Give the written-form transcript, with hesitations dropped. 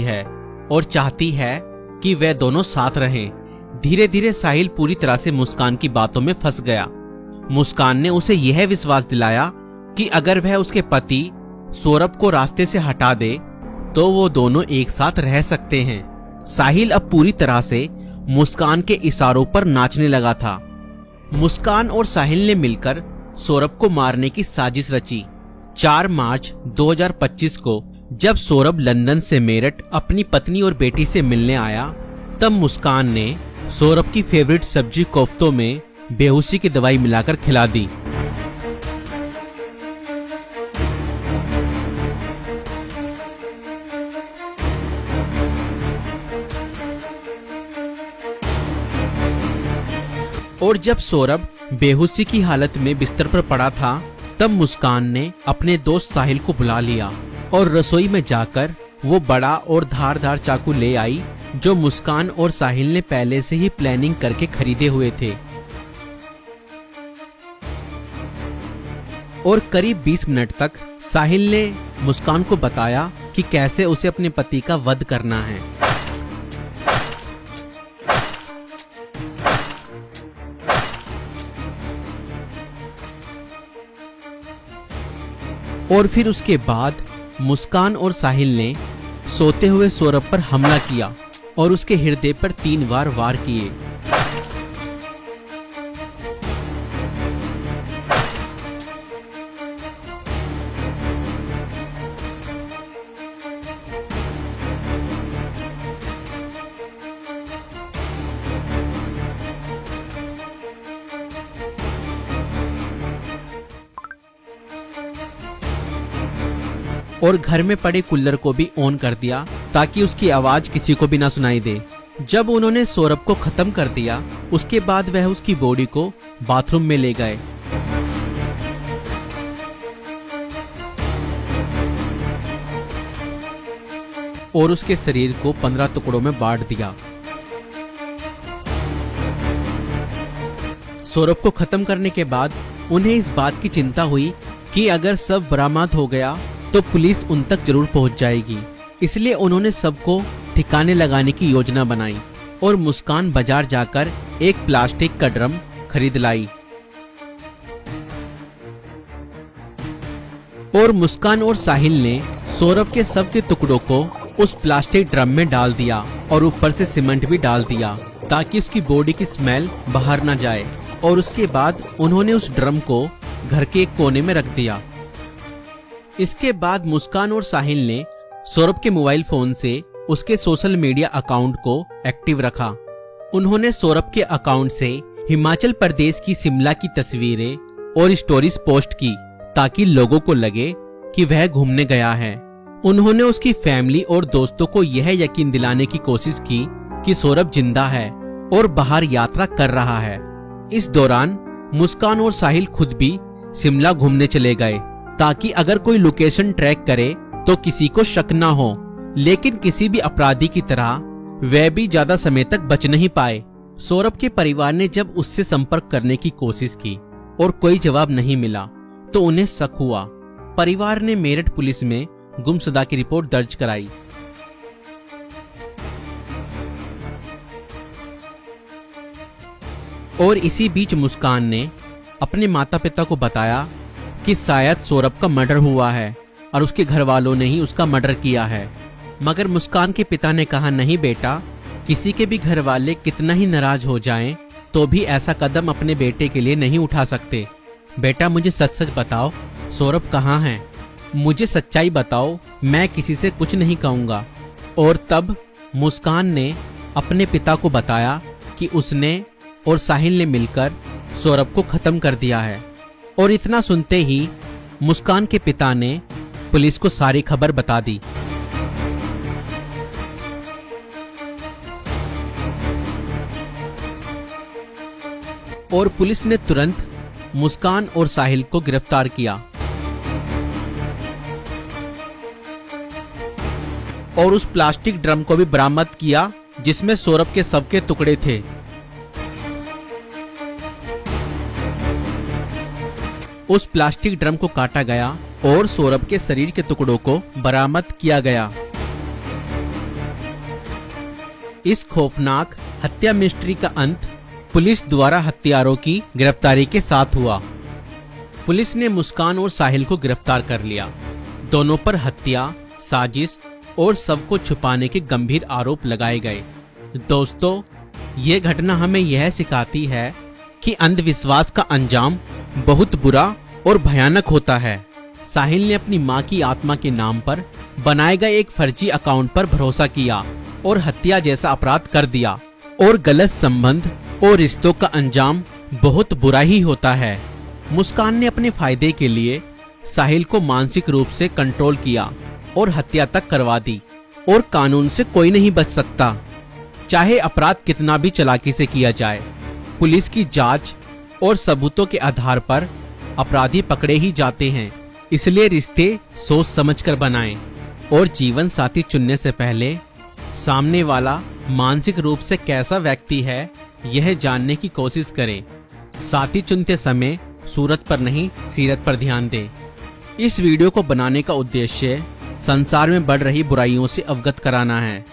है और चाहती है कि वे दोनों साथ रहें। धीरे धीरे साहिल पूरी तरह से मुस्कान की बातों में फंस गया। मुस्कान ने उसे यह विश्वास दिलाया कि अगर वह उसके पति सौरभ को रास्ते से हटा दे तो वो दोनों एक साथ रह सकते हैं। साहिल अब पूरी तरह से मुस्कान के इशारों पर नाचने लगा था। मुस्कान और साहिल ने मिलकर सौरभ को मारने की साजिश रची। 4 मार्च 2025 को जब सौरभ लंदन से मेरठ अपनी पत्नी और बेटी से मिलने आया, तब मुस्कान ने सौरभ की फेवरेट सब्जी कोफ्तों में बेहोशी की दवाई मिलाकर खिला दी। और जब सौरभ बेहोशी की हालत में बिस्तर पर पड़ा था, तब मुस्कान ने अपने दोस्त साहिल को बुला लिया और रसोई में जाकर वो बड़ा और धारदार चाकू ले आई जो मुस्कान और साहिल ने पहले से ही प्लानिंग करके खरीदे हुए थे। और करीब 20 मिनट तक साहिल ने मुस्कान को बताया कि कैसे उसे अपने पति का वध करना है। और फिर उसके बाद मुस्कान और साहिल ने सोते हुए सौरभ पर हमला किया और उसके हृदय पर 3 बार वार किए। और घर में पड़े कूलर को भी ऑन कर दिया ताकि उसकी आवाज किसी को भी ना सुनाई दे। जब उन्होंने सौरभ को खत्म कर दिया, उसके बाद वह उसकी बॉडी को बाथरूम में ले गए। और उसके शरीर को 15 टुकड़ों में बांट दिया। सौरभ को खत्म करने के बाद उन्हें इस बात की चिंता हुई कि अगर सब बरामद हो गया तो पुलिस उन तक जरूर पहुंच जाएगी। इसलिए उन्होंने सबको ठिकाने लगाने की योजना बनाई और मुस्कान बाजार जाकर एक प्लास्टिक का ड्रम खरीद लाई। और मुस्कान और साहिल ने सौरभ के शव के टुकड़ों को उस प्लास्टिक ड्रम में डाल दिया और ऊपर से सीमेंट भी डाल दिया ताकि उसकी बॉडी की स्मेल बाहर ना जाए। और उसके बाद उन्होंने उस ड्रम को घर के एक कोने में रख दिया। इसके बाद मुस्कान और साहिल ने सौरभ के मोबाइल फोन से उसके सोशल मीडिया अकाउंट को एक्टिव रखा। उन्होंने सौरभ के अकाउंट से हिमाचल प्रदेश की शिमला की तस्वीरें और स्टोरीज पोस्ट की ताकि लोगों को लगे कि वह घूमने गया है। उन्होंने उसकी फैमिली और दोस्तों को यह यकीन दिलाने की कोशिश की कि सौरभ जिंदा है और बाहर यात्रा कर रहा है। इस दौरान मुस्कान और साहिल खुद भी शिमला घूमने चले गए ताकि अगर कोई लोकेशन ट्रैक करे तो किसी को शक ना हो। लेकिन किसी भी अपराधी की तरह वह भी ज्यादा समय तक बच नहीं पाए। सौरभ के परिवार ने जब उससे संपर्क करने की कोशिश की और कोई जवाब नहीं मिला तो उन्हें शक हुआ। परिवार ने मेरठ पुलिस में गुमशुदा की रिपोर्ट दर्ज कराई। और इसी बीच मुस्कान ने अपने माता पिता को बताया कि शायद सौरभ का मर्डर हुआ है और उसके घर वालों ने ही उसका मर्डर किया है। मगर मुस्कान के पिता ने कहा, नहीं बेटा, किसी के भी घर वाले कितना ही नाराज हो जाएं तो भी ऐसा कदम अपने बेटे के लिए नहीं उठा सकते। बेटा, मुझे सच सच बताओ, सौरभ कहाँ है? मुझे सच्चाई बताओ, मैं किसी से कुछ नहीं कहूँगा। और तब मुस्कान ने अपने पिता को बताया कि उसने और साहिल ने मिलकर सौरभ को खत्म कर दिया है। और इतना सुनते ही मुस्कान के पिता ने पुलिस को सारी खबर बता दी। और पुलिस ने तुरंत मुस्कान और साहिल को गिरफ्तार किया और उस प्लास्टिक ड्रम को भी बरामद किया जिसमें सौरभ के शव के टुकड़े थे। उस प्लास्टिक ड्रम को काटा गया और सौरभ के शरीर के टुकड़ों को बरामद किया गया। इस खौफनाक हत्या मिस्ट्री का अंत पुलिस द्वारा हत्यारों की गिरफ्तारी के साथ हुआ। पुलिस ने मुस्कान और साहिल को गिरफ्तार कर लिया। दोनों पर हत्या, साजिश और सबको छुपाने के गंभीर आरोप लगाए गए। दोस्तों, ये घटना हमें यह सिखाती है कि अंधविश्वास का अंजाम बहुत बुरा और भयानक होता है। साहिल ने अपनी मां की आत्मा के नाम पर बनाए गए एक फर्जी अकाउंट पर भरोसा किया और हत्या जैसा अपराध कर दिया। और गलत संबंध और रिश्तों का अंजाम बहुत बुरा ही होता है। मुस्कान ने अपने फायदे के लिए साहिल को मानसिक रूप से कंट्रोल किया और हत्या तक करवा दी। और कानून से कोई नहीं बच सकता, चाहे अपराध कितना भी चालाकी से किया जाए। पुलिस की जांच और सबूतों के आधार पर अपराधी पकड़े ही जाते हैं। इसलिए रिश्ते सोच समझकर बनाएं और जीवन साथी चुनने से पहले सामने वाला मानसिक रूप से कैसा व्यक्ति है यह जानने की कोशिश करें। साथी चुनते समय सूरत पर नहीं, सीरत पर ध्यान दें। इस वीडियो को बनाने का उद्देश्य संसार में बढ़ रही बुराइयों से अवगत कराना है।